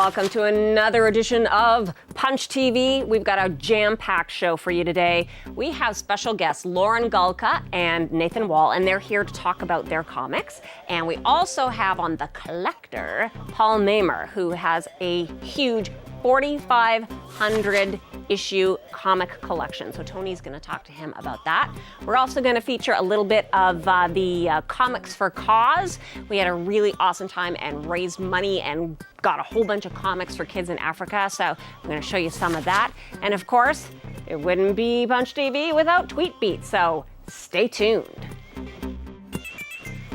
welcome to another edition of Punch TV. We've got a jam-packed show for you today. We have special guests Lauren Gulka and Nathen Wahl, and they're here to talk about their comics. And we also have on the collector, Paul Mamer, who has a huge 4,500 issue comic collection. So Tony's going to talk to him about that. We're also going to feature a little bit of the Comics for Cause. We had a really awesome time and raised money and got a whole bunch of comics for kids in Africa. So I'm going to show you some of that. And of course, it wouldn't be Punch TV without Tweet Beat. So stay tuned.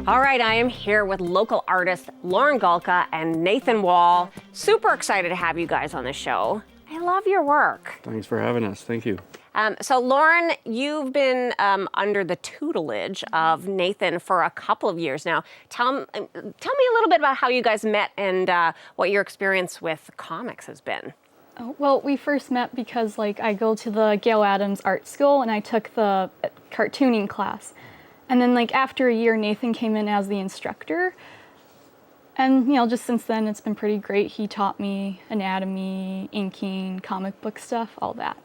All right, I am here with local artists Lauren Gulka and Nathen Wahl. Super excited to have you guys on the show. I love your work. Thanks for having us. Thank you. So Lauren, you've been under the tutelage of Nathen for a couple of years now. Tell me a little bit about how you guys met and what your experience with comics has been. Well, we first met because I go to the Gail Adams Art School and I took the cartooning class. And then after a year, Nathen came in as the instructor. And, just since then, it's been pretty great. He taught me anatomy, inking, comic book stuff, all that.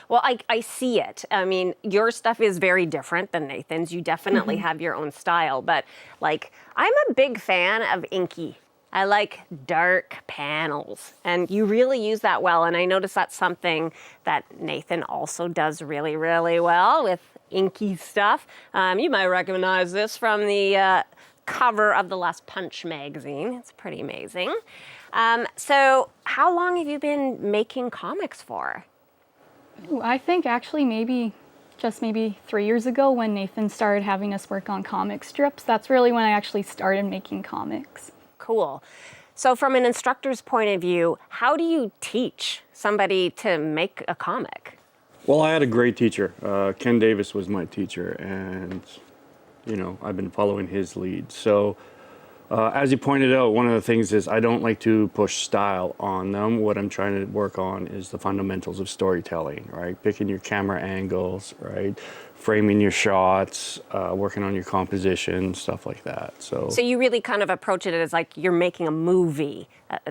Well, I see it. I mean, your stuff is very different than Nathen's. You definitely have your own style. But, I'm a big fan of inky. I like dark panels. And you really use that well. And I notice that's something that Nathen also does really, really well with inky stuff. You might recognize this from the cover of the last Punch magazine. It's pretty amazing. So how long have you been making comics for? Ooh, I think actually maybe 3 years ago when Nathen started having us work on comic strips. That's really when I actually started making comics. Cool. So from an instructor's point of view, how do you teach somebody to make a comic? Well, I had a great teacher. Ken Davis was my teacher, and I've been following his lead. So as you pointed out, one of the things is I don't like to push style on them. What I'm trying to work on is the fundamentals of storytelling, right? Picking your camera angles, right? Framing your shots, working on your composition, stuff like that. So you really kind of approach it as you're making a movie,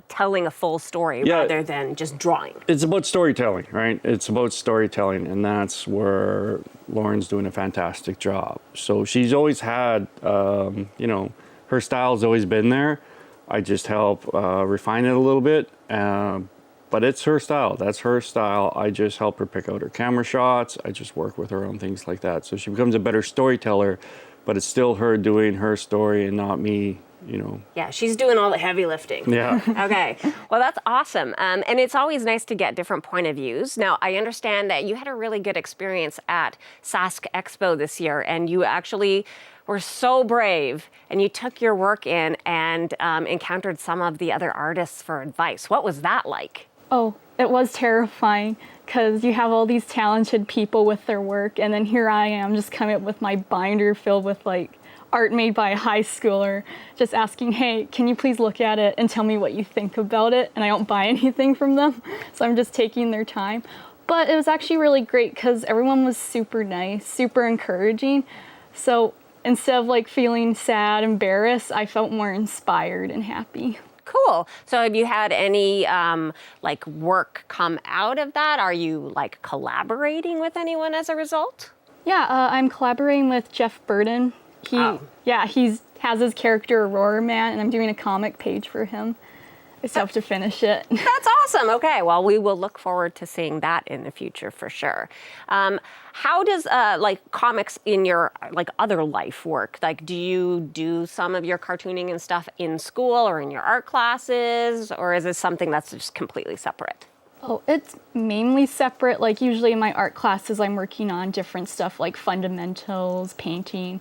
telling a full story rather than just drawing. It's about storytelling, right? It's about storytelling, and that's where Lauren's doing a fantastic job. So she's always had, her style's always been there. I just help refine it a little bit, but it's her style. That's her style. I just help her pick out her camera shots. I just work with her on things like that. So she becomes a better storyteller, but it's still her doing her story and not me, Yeah, she's doing all the heavy lifting. Yeah. Okay. Well, that's awesome. And it's always nice to get different point of views. Now, I understand that you had a really good experience at Sask Expo this year, and you actually were so brave, and you took your work in and encountered some of the other artists for advice. What was that like? Oh, it was terrifying because you have all these talented people with their work, and then here I am just coming up with my binder filled with art made by a high schooler, just asking, hey, can you please look at it and tell me what you think about it? And I don't buy anything from them, so I'm just taking their time. But it was actually really great because everyone was super nice, super encouraging. So instead of feeling sad, embarrassed, I felt more inspired and happy. Cool. So have you had any work come out of that? Are you collaborating with anyone as a result? Yeah, I'm collaborating with Jeff Burton. He has his character Aurora Man, and I'm doing a comic page for him. I still have to finish it. That's awesome. Okay, well, we will look forward to seeing that in the future for sure. How does comics in your other life work? Do you do some of your cartooning and stuff in school or in your art classes, or is it something that's just completely separate? Oh, it's mainly separate. Usually in my art classes, I'm working on different stuff like fundamentals, painting,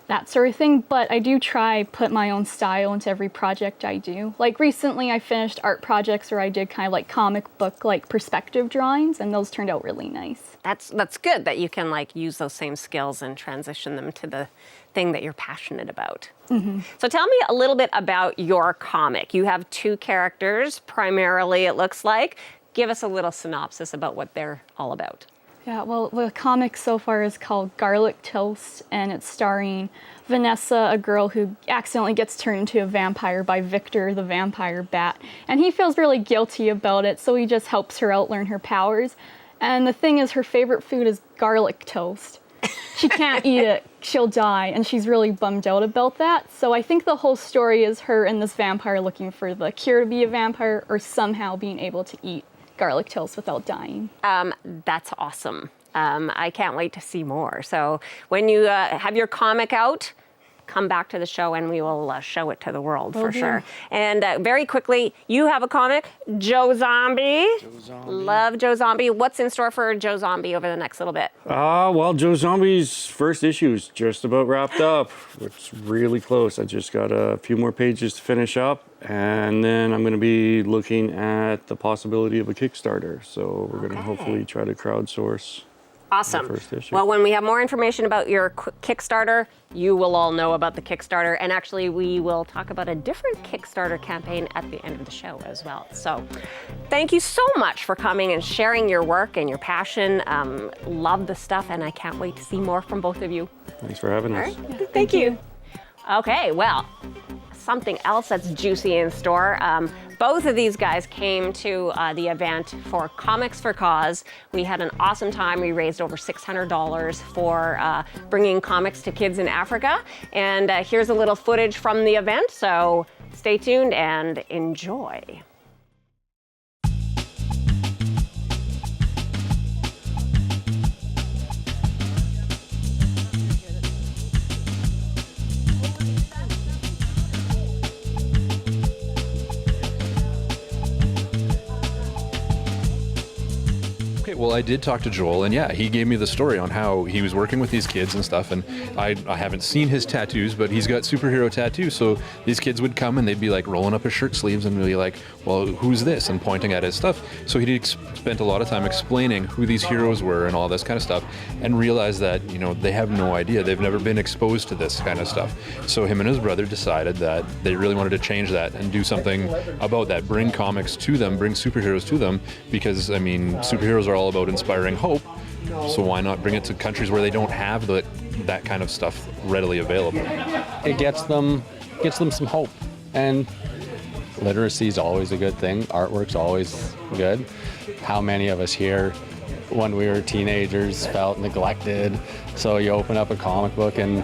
that sort of thing, but I do try put my own style into every project I do. Recently I finished art projects where I did kind of comic book perspective drawings, and those turned out really nice. That's good that you can use those same skills and transition them to the thing that you're passionate about. Mm-hmm. So tell me a little bit about your comic. You have two characters primarily, it looks like. Give us a little synopsis about what they're all about. Yeah, well, the comic so far is called Garlic Toast, and it's starring Vanessa, a girl who accidentally gets turned into a vampire by Victor, the vampire bat. And he feels really guilty about it, so he just helps her out learn her powers. And the thing is, her favorite food is garlic toast. She can't eat it, she'll die, and she's really bummed out about that. So I think the whole story is her and this vampire looking for the cure to be a vampire, or somehow being able to eat garlic toast without dying. That's awesome. I can't wait to see more. So when you have your comic out, come back to the show and we will show it to the world for sure. And very quickly, you have a comic, Joe Zombie. Love Joe Zombie. What's in store for Joe Zombie over the next little bit? Well, Joe Zombie's first issue is just about wrapped up. It's really close. I just got a few more pages to finish up, and then I'm going to be looking at the possibility of a Kickstarter. So we're going to hopefully try to crowdsource. Awesome. First issue. Well, when we have more information about your Kickstarter, you will all know about the Kickstarter. And actually, we will talk about a different Kickstarter campaign at the end of the show as well. So thank you so much for coming and sharing your work and your passion. Love the stuff, and I can't wait to see more from both of you. Thanks for having us. All right. Thank you. Okay, well, something else that's juicy in store. Both of these guys came to the event for Comics for Cause. We had an awesome time. We raised over $600 for bringing comics to kids in Africa. And here's a little footage from the event, so stay tuned and enjoy. Well, I did talk to Joel, and yeah, he gave me the story on how he was working with these kids and stuff, and I haven't seen his tattoos, but he's got superhero tattoos, so these kids would come and they'd be like rolling up his shirt sleeves and be like, well, who's this? And pointing at his stuff. So he spent a lot of time explaining who these heroes were and all this kind of stuff, and realized that, you know, they have no idea. They've never been exposed to this kind of stuff. So him and his brother decided that they really wanted to change that and do something about that, bring comics to them, bring superheroes to them, because, I mean, superheroes are all about inspiring hope, so why not bring it to countries where they don't have that kind of stuff readily available? It gets them some hope, and literacy is always a good thing. Artwork's always good. How many of us here, when we were teenagers, felt neglected? So you open up a comic book and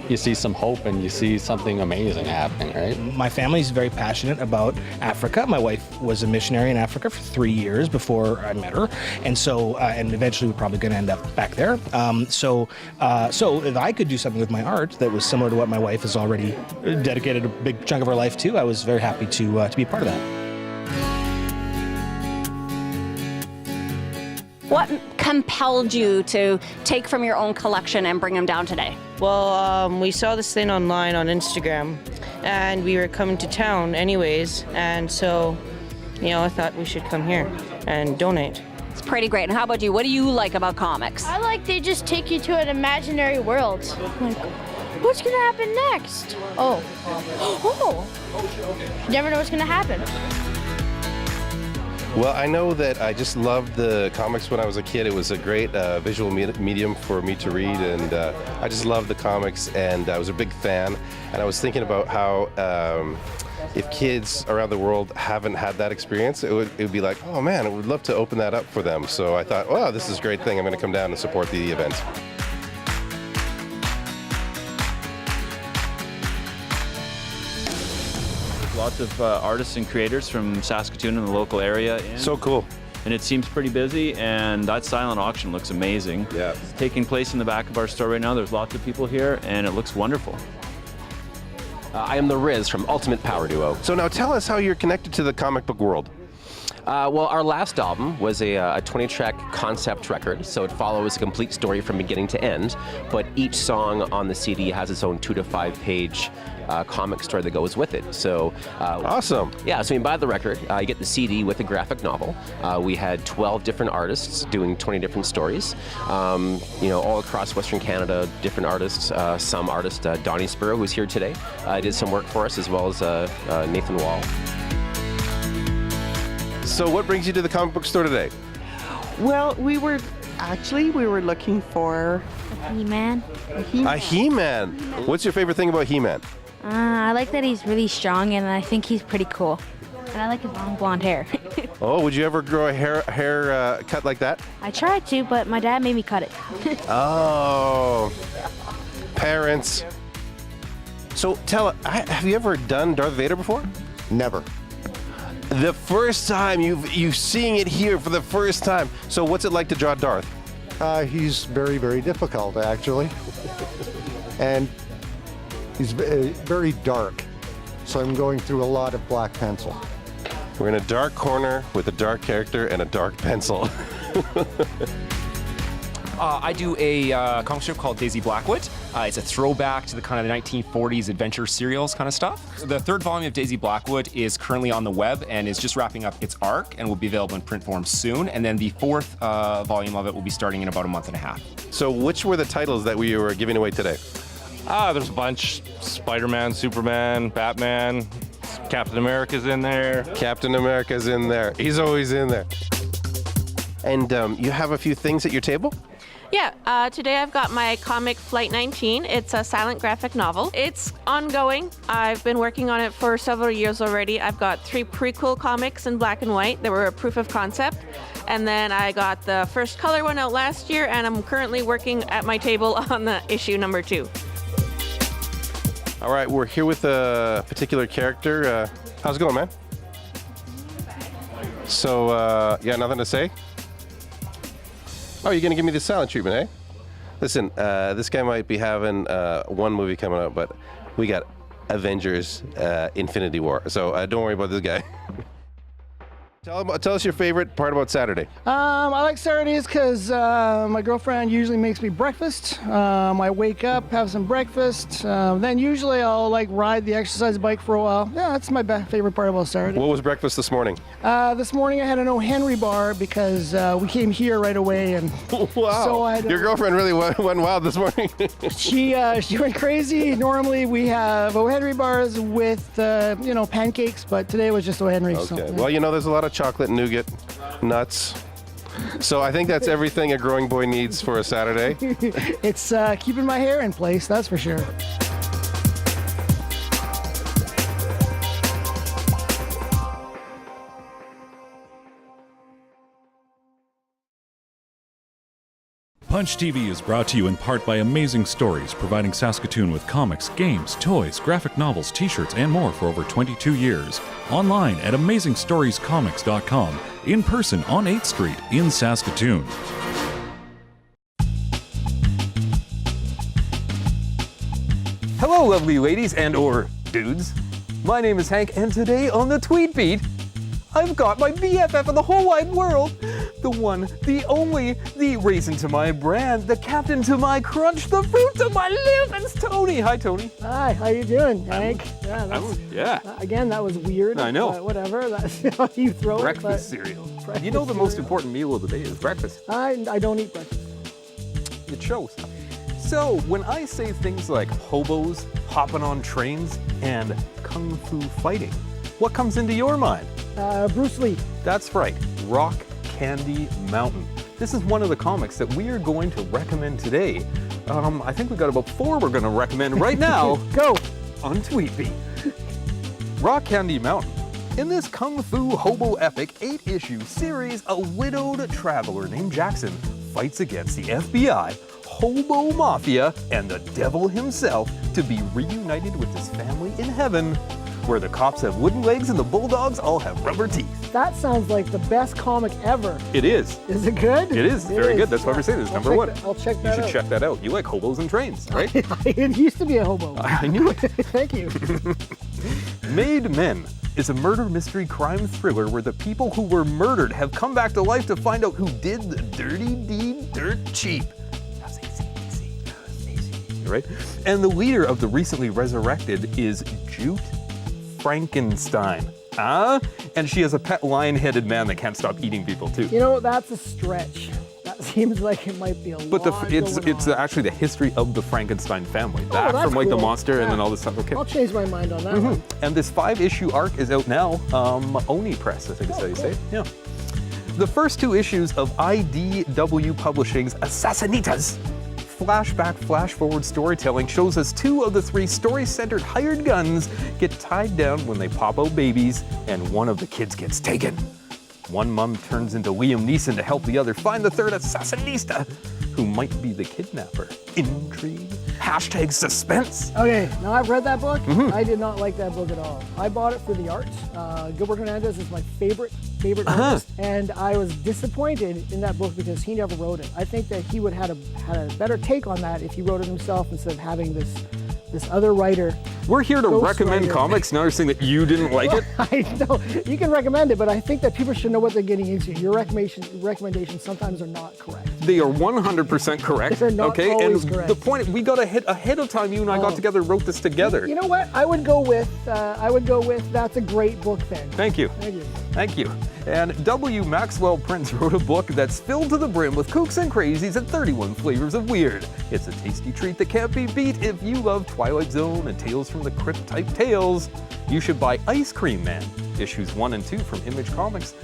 you see some hope and you see something amazing happening, right? My family's very passionate about Africa. My wife was a missionary in Africa for 3 years before I met her, and so and eventually we're probably going to end up back there. So if I could do something with my art that was similar to what my wife has already dedicated a big chunk of her life to, I was very happy to be a part of that. What compelled you to take from your own collection and bring them down today? Well, we saw this thing online on Instagram, and we were coming to town anyways, and so, you know, I thought we should come here and donate. It's pretty great. And how about you? What do you like about comics? I like they just take you to an imaginary world. Like, what's gonna happen next? Oh. You never know what's gonna happen. Well, I know that I just loved the comics when I was a kid. It was a great visual medium for me to read, and I just loved the comics, and I was a big fan. And I was thinking about how if kids around the world haven't had that experience, it would be like, oh man, I would love to open that up for them. So I thought, wow, this is a great thing. I'm going to come down and support the event. Lots of artists and creators from Saskatoon and the local area. So cool. And it seems pretty busy, and that silent auction looks amazing. Yeah. It's taking place in the back of our store right now. There's lots of people here, and it looks wonderful. I am the Riz from Ultimate Power Duo. So now tell us how you're connected to the comic book world. Well, our last album was a 20-track concept record, so it follows a complete story from beginning to end, but each song on the CD has its own 2 to 5 page comic story that goes with it. So awesome. Yeah, so you buy the record, you get the CD with a graphic novel. We had 12 different artists doing 20 different stories, you know, all across Western Canada, different artists. Some artist, Donnie Spurrow, who's here today, did some work for us, as well as Nathen Wahl. So what brings you to the comic book store today? Well, we were Actually, we were looking for He-Man. A He-Man. What's your favorite thing about He-Man? I like that he's really strong, and I think he's pretty cool. And I like his long blonde hair. Oh, would you ever grow a hair cut like that? I tried to, but my dad made me cut it. Oh, parents. So have you ever done Darth Vader before? Never. The first time you've seeing it here for the first time. So what's it like to draw Darth? He's very, very difficult, actually. And he's very dark. So I'm going through a lot of black pencil. We're in a dark corner with a dark character and a dark pencil. I do a comic strip called Daisy Blackwood. It's a throwback to the kind of the 1940s adventure serials kind of stuff. The third volume of Daisy Blackwood is currently on the web and is just wrapping up its arc and will be available in print form soon. And then the fourth volume of it will be starting in about a month and a half. So which were the titles that we were giving away today? There's a bunch. Spider-Man, Superman, Batman, Captain America's in there. Captain America's in there. He's always in there. And you have a few things at your table? Yeah, today I've got my comic Flight 19. It's a silent graphic novel. It's ongoing. I've been working on it for several years already. I've got 3 prequel comics in black and white that were a proof of concept. And then I got the first color one out last year, and I'm currently working at my table on the issue number 2. All right, we're here with a particular character. How's it going, man? So, you got nothing to say? Oh, you're gonna give me the silent treatment, eh? Listen, this guy might be having one movie coming out, but we got Avengers Infinity War. So don't worry about this guy. Tell us your favorite part about Saturday. I like Saturdays because my girlfriend usually makes me breakfast. I wake up, have some breakfast. Then usually I'll ride the exercise bike for a while. Yeah, that's my favorite part about Saturday. What was breakfast this morning? This morning I had an O. Henry bar because we came here right away, and wow. So your girlfriend really went wild this morning. She went crazy. Normally we have O. Henry bars with pancakes, but today was just O. Henry. Okay. So, yeah. Well, there's a lot of chocolate, nougat, nuts. So I think that's everything a growing boy needs for a Saturday. It's keeping my hair in place, that's for sure. Punch TV is brought to you in part by Amazing Stories, providing Saskatoon with comics, games, toys, graphic novels, t-shirts, and more for over 22 years. Online at AmazingStoriesComics.com, in person on 8th Street in Saskatoon. Hello, lovely ladies and/or dudes. My name is Hank, and today on the Tweet Beat, I've got my BFF of the whole wide world. The one, the only, the raisin to my brand, the captain to my crunch, the fruit to my live. It's Tony. Hi, Tony. Hi, how you doing, Hank? Again, that was weird. I know. But whatever, that's how you throw breakfast cereal. You know the most important meal of the day is breakfast. I don't eat breakfast. It shows. So, when I say things like hobos, hopping on trains, and kung fu fighting, what comes into your mind? Bruce Lee. That's right, Rock Candy Mountain. This is one of the comics that we are going to recommend today. I think we've got about 4 we're going to recommend right now. Go! On Tweetbeat. Rock Candy Mountain. In this kung fu hobo epic 8-issue series, a widowed traveler named Jackson fights against the FBI, hobo mafia, and the devil himself to be reunited with his family in heaven, where the cops have wooden legs and the bulldogs all have rubber teeth. That sounds like the best comic ever. It is. Is it good? It is very good. That's why we're saying this is number 1. I'll check that out. You should check that out. You like hobos and trains, right? It used to be a hobo. I knew it. Thank you. Made Men is a murder mystery crime thriller where the people who were murdered have come back to life to find out who did the dirty deed dirt cheap. That's easy. Right? And the leader of the recently resurrected is Jute Frankenstein. And she has a pet lion-headed man that can't stop eating people too. That's a stretch. That seems like it might be a But it's actually the history of the Frankenstein family. That's from the cool. monster and then all this stuff. Okay. I'll change my mind on that one. And this 5-issue arc is out now. Oni Press, I think is how you say it. Yeah. the first 2 issues of IDW Publishing's Assassinitas flashback flash-forward storytelling shows us 2 of the 3 story-centered hired guns get tied down when they pop out babies, and one of the kids gets taken. One mom turns into Liam Neeson to help the other find the third assassinista, who might be the kidnapper. Intrigue. Hashtag suspense. Okay, now I've read that book. I did not like that book at all. I bought it for the art. Gilbert Hernandez is my favorite artist, and I was disappointed in that book because he never wrote it. I think that he would have had a better take on that if he wrote it himself instead of having this other writer. We're here to recommend comics, now you're saying that you didn't like it? I know, you can recommend it, but I think that people should know what they're getting into. Your recommendations sometimes are not correct. They are 100% correct. They're not always correct. The point, we got ahead of time, you and I got together, wrote this together. You know what? I would go with that's a great book then. Thank you. Thank you. Thank you. And W. Maxwell Prince wrote a book that's filled to the brim with kooks and crazies and 31 flavors of weird. It's a tasty treat that can't be beat if you love Twilight Zone and Tales from the Crypt type tales. You should buy Ice Cream Man, issues 1 and 2 from Image Comics.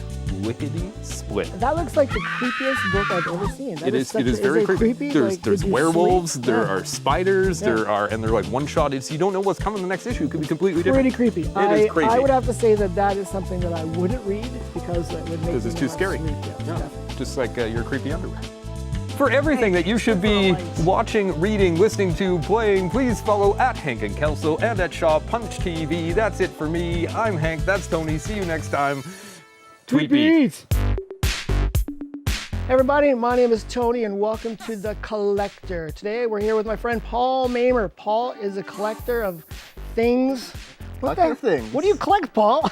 Lickety split. That looks like the creepiest book I've ever seen. It is very creepy. There's werewolves, there are spiders, they're like one-shot. You don't know what's coming in the next issue. It could be completely different. Pretty creepy. It is crazy. I would have to say that is something that I wouldn't read because it would make because it's too scary. Yeah. Just like your creepy underwear. For everything that you should be watching, reading, listening to, playing, please follow at Hank and Kelso and at Shaw Punch TV. That's it for me. I'm Hank. That's Tony. See you next time. Tweet Beat. Hey everybody, my name is Tony and welcome to The Collector. Today we're here with my friend Paul Mamer. Paul is a collector of things. Collector of things. What do you collect, Paul?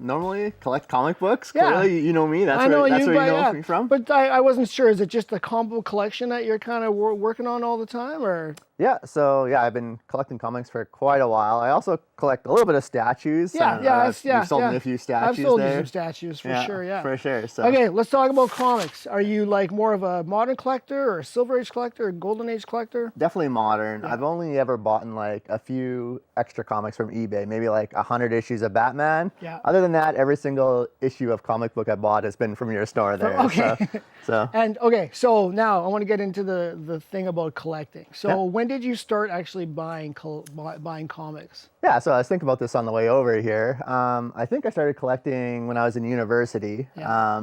Normally collect comic books. Yeah. Clearly, you know me. That's where you know me from. But I wasn't sure. Is it just a combo collection that you're kind of working on all the time, or? Yeah. So I've been collecting comics for quite a while. I also collect a little bit of statues. You've sold me a few statues. I've sold there. you some statues for sure. Yeah. For sure. So. Okay, let's talk about comics. Are you like more of a modern collector, or a Silver Age collector, or Golden Age collector? Definitely modern. Yeah. I've only ever bought like a few extra comics from eBay, maybe like 100 issues of Batman. Yeah. Other than that, every single issue of comic book I bought has been from your store there. Okay. So. And okay, so now I want to get into the thing about collecting. So when did you start actually buying comics? Yeah, so I was thinking about this on the way over here. I think I started collecting when I was in university. Yeah.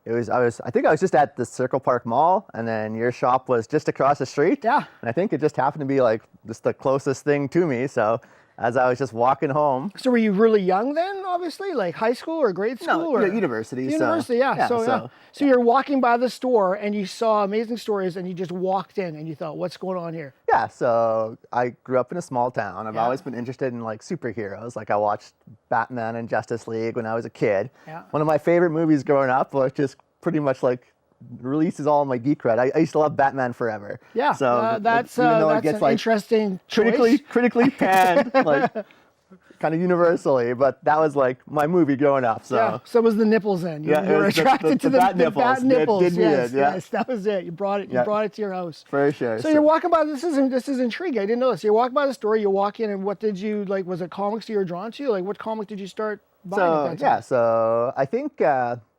I think I was just at the Circle Park Mall, and then your shop was just across the street. Yeah. And I think it just happened to be like just the closest thing to me. So as I was just walking home. So were you really young then, obviously? Like high school or grade school? No, or? University. University, yeah. So you're walking by the store and you saw Amazing Stories and you just walked in and you thought, what's going on here? Yeah, so I grew up in a small town. I've always been interested in like superheroes. Like I watched Batman and Justice League when I was a kid. Yeah. One of my favorite movies growing up was just pretty much like releases all my geek cred. I used to love Batman Forever. Yeah, so that's an interesting choice. critically panned, like kind of universally, but that was like my movie growing up. So yeah, so it was the nipples then. You were attracted to the bat nipples. Yes, that was it. You brought it. You brought it to your house. For sure. So you're walking by. This is intriguing. I didn't know this. You're walking by the store. You walk in, and what did you like? Was it comics you were drawn to? Like what comic did you start buying at that time? So I think.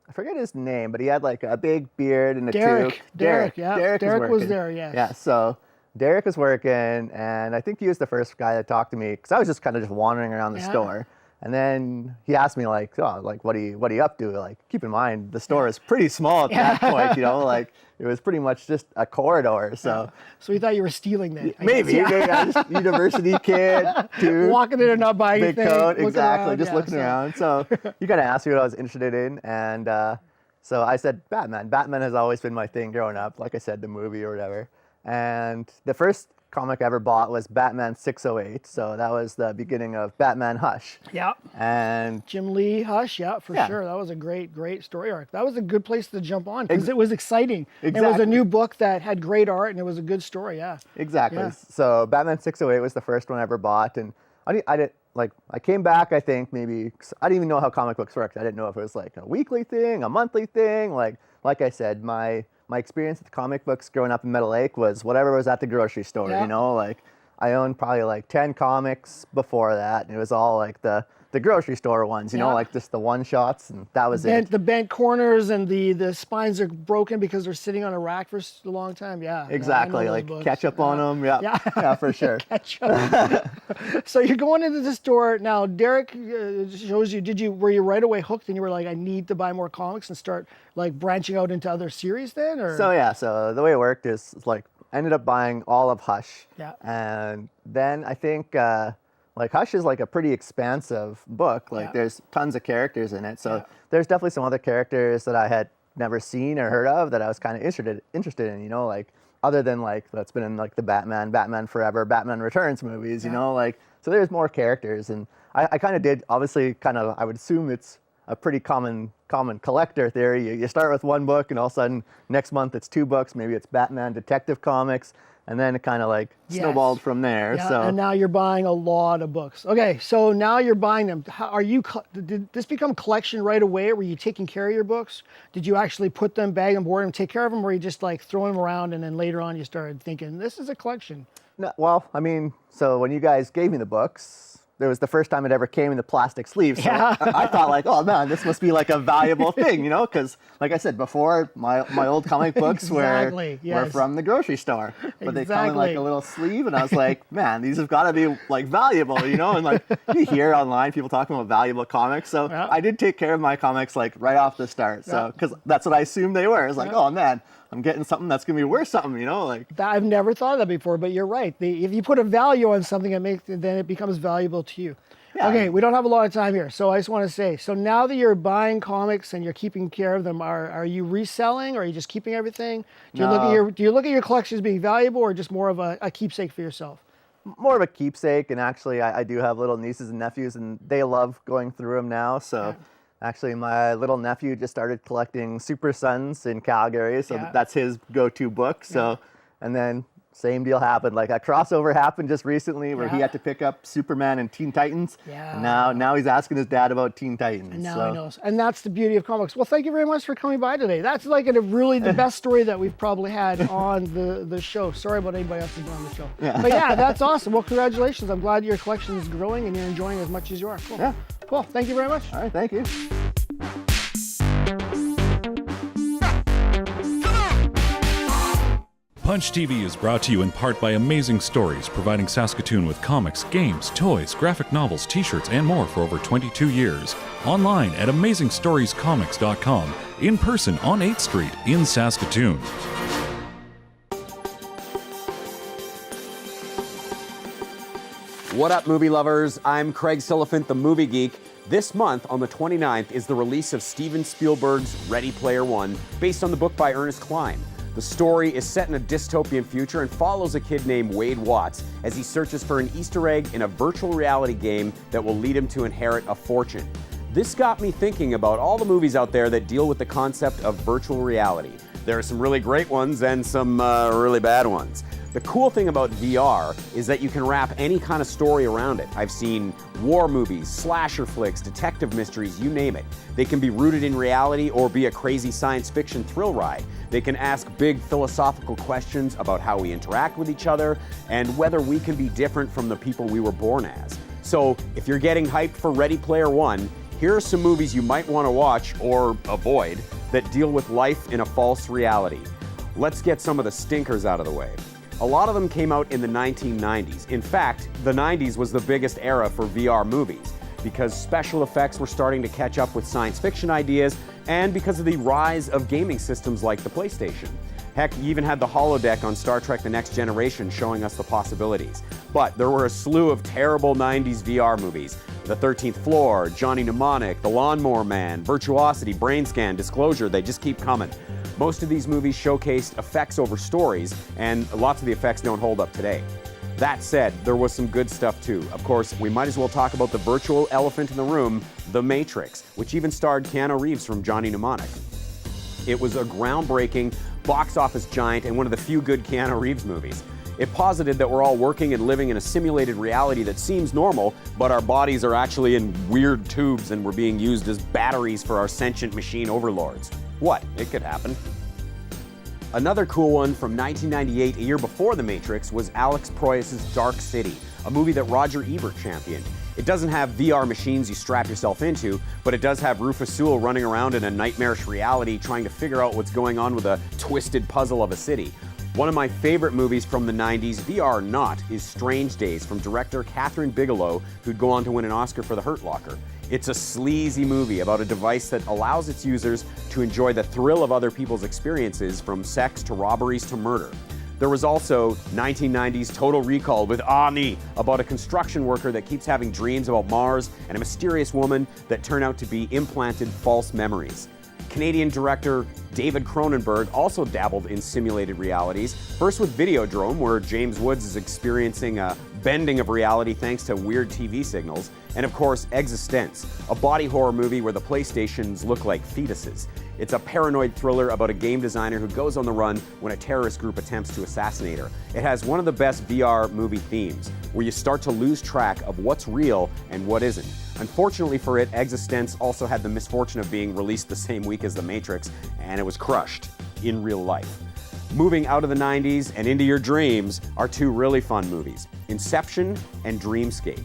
I forget his name, but he had like a big beard and a toque. Derek was there, yes. Yeah, so Derek was working, and I think he was the first guy that talked to me, because I was just kind of wandering around the store. And then he asked me like, what are you up to? Like, keep in mind, the store is pretty small at that point, like it was pretty much just a corridor. So you thought you were stealing that? Maybe, just university kid, dude. Walking in and not buying big anything. Coat, exactly, just looking around. So you gotta ask me what I was interested in, and so I said Batman. Batman has always been my thing growing up, like I said, the movie or whatever. And the first comic I ever bought was Batman 608, so that was the beginning of Batman Hush. Yeah. And Jim Lee Hush, for sure. That was a great story arc. That was a good place to jump on because it was exciting. Exactly. It was a new book that had great art and it was a good story, Exactly. Yeah. So Batman 608 was the first one I ever bought, and I came back, I think maybe, I didn't even know how comic books worked. I didn't know if it was like a weekly thing, a monthly thing. Like I said, my experience with comic books growing up in Meadow Lake was whatever was at the grocery store, Like I owned probably like 10 comics before that, and it was all like the the grocery store ones, you know, like just the one shots, and that was it. The bent corners and the spines are broken because they're sitting on a rack for a long time. Yeah. Exactly, like ketchup on them. Yeah. Yeah, for sure. Ketchup. So you're going into the store now. Derek shows you. Were you right away hooked, and you were like, I need to buy more comics and start like branching out into other series then, or? So the way it worked is like I ended up buying all of Hush. Yeah. And then I think. Like Hush is like a pretty expansive book. Like there's tons of characters in it. So there's definitely some other characters that I had never seen or heard of that I was kind of interested in, you know, like other than like that's been in like the Batman Forever, Batman Returns movies, you know, like so there's more characters. And I kind of did obviously I would assume it's a pretty common collector theory. You start with one book and all of a sudden next month it's 2 books, maybe it's Batman Detective Comics. And then it kind of like snowballed from there. Yeah, so. And now you're buying a lot of books. Okay, so now you're buying them. Did this become collection right away? Were you taking care of your books? Did you actually put them, bag them, board them, take care of them? Or were you just like throwing them around and then later on you started thinking, this is a collection? No, well, I mean, so when you guys gave me the books, there was the first time it ever came in the plastic sleeve. So I thought like, oh man, this must be like a valuable thing, you know? Because like I said before, my old comic books were from the grocery store. But they come in like a little sleeve and I was like, man, these have got to be like valuable, you know? And like you hear online people talking about valuable comics. So I did take care of my comics like right off the start. So because that's what I assumed they were. It's like, oh man, I'm getting something that's going to be worth something, you know? Like I've never thought of that before, but you're right. If you put a value on something, then it becomes valuable to you. Yeah. Okay, we don't have a lot of time here, so I just want to say, so now that you're buying comics and you're keeping care of them, are you reselling or are you just keeping everything? Do you look at your collection as being valuable or just more of a keepsake for yourself? More of a keepsake, and actually I do have little nieces and nephews and they love going through them now, so... Actually, my little nephew just started collecting Super Sons in Calgary, so that's his go-to book. So, and then same deal happened. Like a crossover happened just recently where he had to pick up Superman and Teen Titans. Yeah. And now he's asking his dad about Teen Titans. And now he knows. And that's the beauty of comics. Well, thank you very much for coming by today. That's like really the best story that we've probably had on the show. Sorry about anybody else who's on the show. Yeah. But yeah, that's awesome. Well, congratulations. I'm glad your collection is growing and you're enjoying it as much as you are. Cool. Yeah. Cool. Thank you very much. All right. Thank you. Punch TV is brought to you in part by Amazing Stories, providing Saskatoon with comics, games, toys, graphic novels, t-shirts, and more for over 22 years. Online at AmazingStoriesComics.com, in person on 8th Street in Saskatoon. What up, movie lovers? I'm Craig Silliphant, the Movie Geek. This month, on the 29th, is the release of Steven Spielberg's Ready Player One, based on the book by Ernest Cline. The story is set in a dystopian future and follows a kid named Wade Watts as he searches for an Easter egg in a virtual reality game that will lead him to inherit a fortune. This got me thinking about all the movies out there that deal with the concept of virtual reality. There are some really great ones and some really bad ones. The cool thing about VR is that you can wrap any kind of story around it. I've seen war movies, slasher flicks, detective mysteries, you name it. They can be rooted in reality or be a crazy science fiction thrill ride. They can ask big philosophical questions about how we interact with each other and whether we can be different from the people we were born as. So if you're getting hyped for Ready Player One, here are some movies you might want to watch or avoid that deal with life in a false reality. Let's get some of the stinkers out of the way. A lot of them came out in the 1990s. In fact, the 90s was the biggest era for VR movies because special effects were starting to catch up with science fiction ideas and because of the rise of gaming systems like the PlayStation. Heck, you even had the holodeck on Star Trek The Next Generation showing us the possibilities. But there were a slew of terrible 90s VR movies. The 13th Floor, Johnny Mnemonic, The Lawnmower Man, Virtuosity, Brain Scan, Disclosure, they just keep coming. Most of these movies showcased effects over stories, and lots of the effects don't hold up today. That said, there was some good stuff too. Of course, we might as well talk about the virtual elephant in the room, The Matrix, which even starred Keanu Reeves from Johnny Mnemonic. It was a groundbreaking, box office giant and one of the few good Keanu Reeves movies. It posited that we're all working and living in a simulated reality that seems normal, but our bodies are actually in weird tubes and we're being used as batteries for our sentient machine overlords. What? It could happen. Another cool one from 1998, a year before The Matrix, was Alex Proyas' Dark City, a movie that Roger Ebert championed. It doesn't have VR machines you strap yourself into, but it does have Rufus Sewell running around in a nightmarish reality trying to figure out what's going on with a twisted puzzle of a city. One of my favorite movies from the 90s, VR or not, is Strange Days from director Catherine Bigelow, who'd go on to win an Oscar for The Hurt Locker. It's a sleazy movie about a device that allows its users to enjoy the thrill of other people's experiences, from sex to robberies to murder. There was also 1990s Total Recall with Ani, about a construction worker that keeps having dreams about Mars and a mysterious woman that turn out to be implanted false memories. Canadian director David Cronenberg also dabbled in simulated realities, first with Videodrome, where James Woods is experiencing a bending of reality thanks to weird TV signals, and of course Existence, a body horror movie where the PlayStations look like fetuses. It's a paranoid thriller about a game designer who goes on the run when a terrorist group attempts to assassinate her. It has one of the best VR movie themes, where you start to lose track of what's real and what isn't. Unfortunately for it, Existence also had the misfortune of being released the same week as The Matrix, and it was crushed in real life. Moving out of the 90s and into your dreams are two really fun movies, Inception and Dreamscape.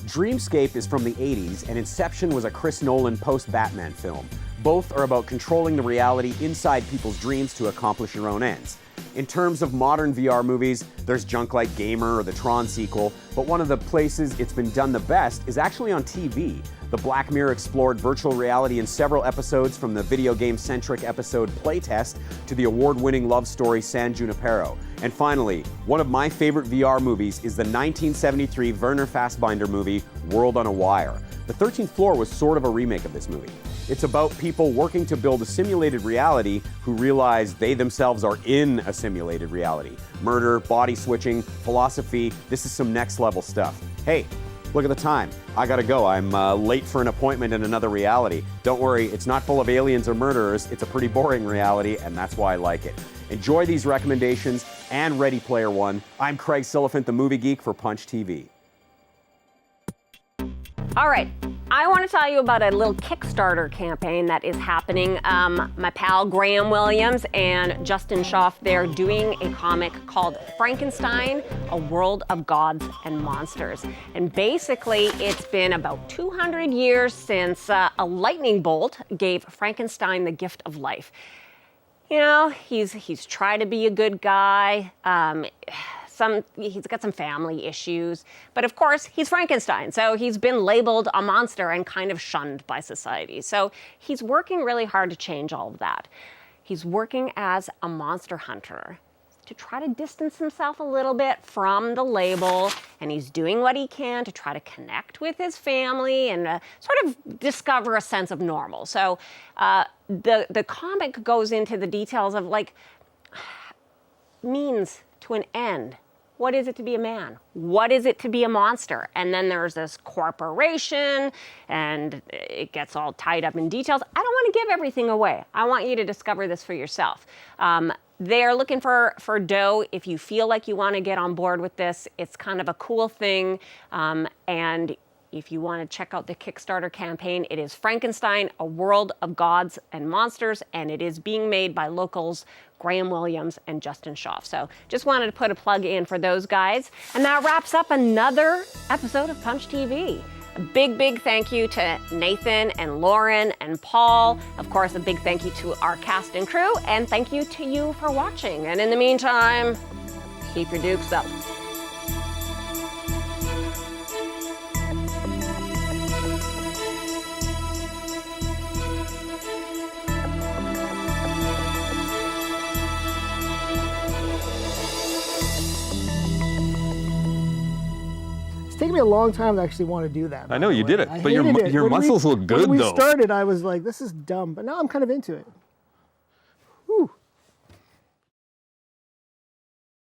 Dreamscape is from the 80s, and Inception was a Chris Nolan post-Batman film. Both are about controlling the reality inside people's dreams to accomplish your own ends. In terms of modern VR movies, there's junk like Gamer or the Tron sequel, but one of the places it's been done the best is actually on TV. The Black Mirror explored virtual reality in several episodes, from the video game-centric episode Playtest to the award-winning love story San Junipero. And finally, one of my favorite VR movies is the 1973 Werner Fassbinder movie, World on a Wire. The 13th Floor was sort of a remake of this movie. It's about people working to build a simulated reality who realize they themselves are in a simulated reality. Murder, body switching, philosophy, this is some next level stuff. Hey, look at the time. I gotta go. I'm late for an appointment in another reality. Don't worry, it's not full of aliens or murderers. It's a pretty boring reality, and that's why I like it. Enjoy these recommendations and Ready Player One. I'm Craig Silliphant, the Movie Geek for Punch TV. All right, I want to tell you about a little Kickstarter campaign that is happening. My pal Graham Williams and Justin Schaff, they're doing a comic called Frankenstein, A World of Gods and Monsters. And basically, it's been about 200 years since a lightning bolt gave Frankenstein the gift of life. You know, he's tried to be a good guy. He's got some family issues, but of course he's Frankenstein, so he's been labeled a monster and kind of shunned by society. So he's working really hard to change all of that. He's working as a monster hunter to try to distance himself a little bit from the label, and he's doing what he can to try to connect with his family and sort of discover a sense of normal. So the comic goes into the details of like means to an end. What is it to be a man? What is it to be a monster? And then there's this corporation, and it gets all tied up in details. I don't want to give everything away. I want you to discover this for yourself. They're looking for dough. If you feel like you want to get on board with this, it's kind of a cool thing. And if you want to check out the Kickstarter campaign, it is Frankenstein, A World of Gods and Monsters, and it is being made by locals Graham Williams and Justin Schaff. So just wanted to put a plug in for those guys. And that wraps up another episode of Punch TV. A big thank you to Nathen and Lauren and Paul. Of course, a big thank you to our cast and crew, and thank you to you for watching. And in the meantime, keep your dukes up. It's taken me a long time to actually want to do that. I know you did it, but your hated it. muscles look good When we though. started, I was like, this is dumb, but now I'm kind of into it.